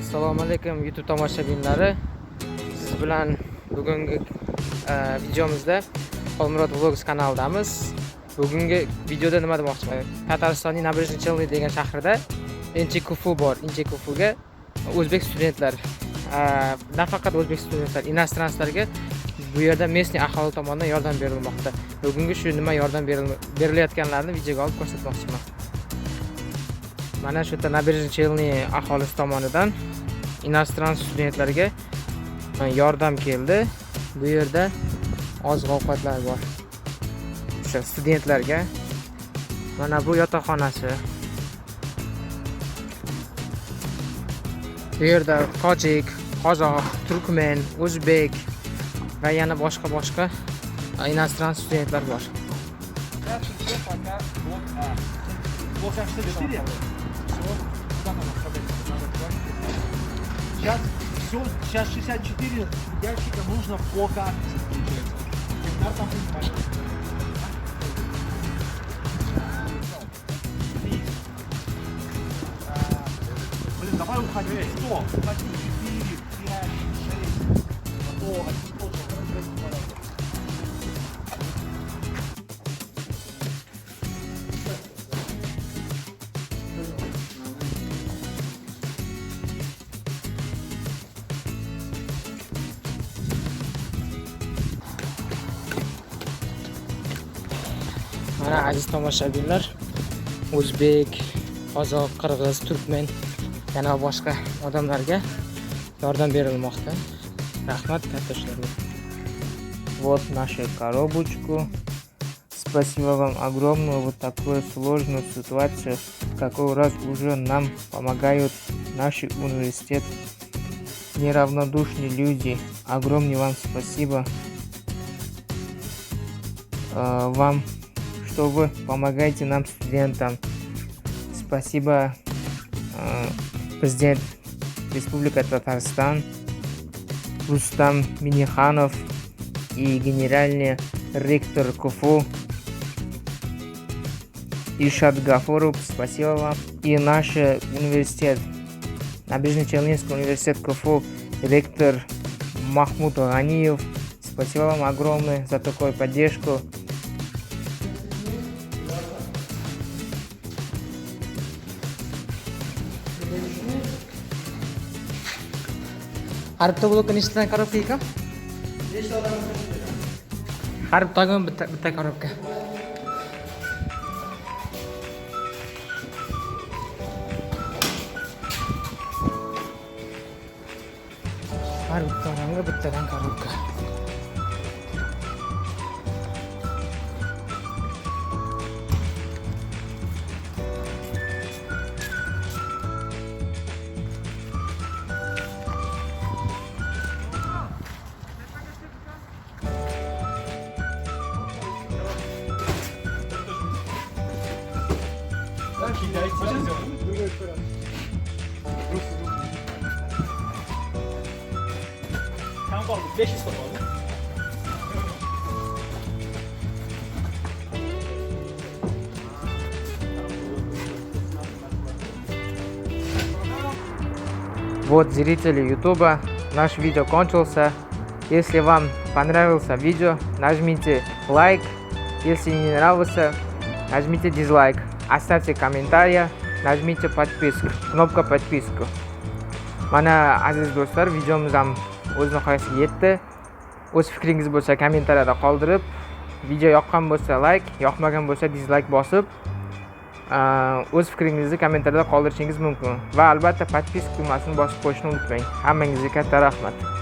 Assalomu alaykum YouTube tomoshabinlari. Siz bilan bugungi videomizda Olmurod Vlogs kanalidamiz. Bugungi videoda nima demoqchiman? Tataristonning Nabережный Челны degan shahrida Inchekufu bor. Inchekufuga o'zbek studentlar, nafaqat o'zbek studentlar, inostranslarga bu yerda местный aholi tomonidan yordam berilmoqda. Bugungi shu nima yordam berilayotganlarini videoga olib ko'rsatmoqchiman. Mana shu yerda Nabережный Челны aholisi tomonidan inostrans studentlarga yordam keldi. Bu yerda oziq-ovqatlar bor. O'sha studentlarga. Mana bu yotoqxonasi. Bu yerda tojik, qozoq, turkmen, o'zbek va yana boshqa inostrans studentlar bor. Сейчас 64 ящика нужно по карте. Блин, давай уходи. 100, уходи. 4, 5, 6. А то один тоже. Mana aziz tomoshabinlar, o'zbek, qozoq, qirg'iz, turkmen yana boshqa odamlarga yordam berilmoqda. Rahmat kattashlarga. Вот наша коробочку. Спасибо вам огромное. Вот такую сложную ситуацию, какой раз уже нам помогают наш университет. Неравнодушные люди. Огромное вам спасибо. Вам, что вы помогаете нам, студентам. Спасибо, президент Республики Татарстан Рустам Минниханов и генеральный ректор КФУ Ильшат Гафуров. Спасибо вам. И наш университет, Набережно-Челнинский университет КФУ, ректор Махмуд Ганиев. Спасибо вам огромное за такую поддержку. Har bitta blokka nechtadan korobka ekan? 5 ta odam. Har bittaga bitta korobka. Har bitta odamga bittadan korobka. Kanka aldık 500 top aldık. Вот, зрители Ютуба, наш видео кончился. Если вам понравился видео, нажмите лайк. Если не нравится, нажмите дизлайк. Оставьте комментарий, нажмите подписку, кнопка подписку. Mana aziz do'stlar, videomiz ham o'z nihoyasiga yetdi. O'z fikringiz bo'lsa kommentariyada qoldirib, video yoqqan bo'lsa like, yoqmagan bo'lsa dislike bosib, o'z fikringizni kommentariyada qoldirishingiz mumkin. Va albatta podpiska tugmasini bosib qo'yishni unutmang. Hammangizga katta rahmat.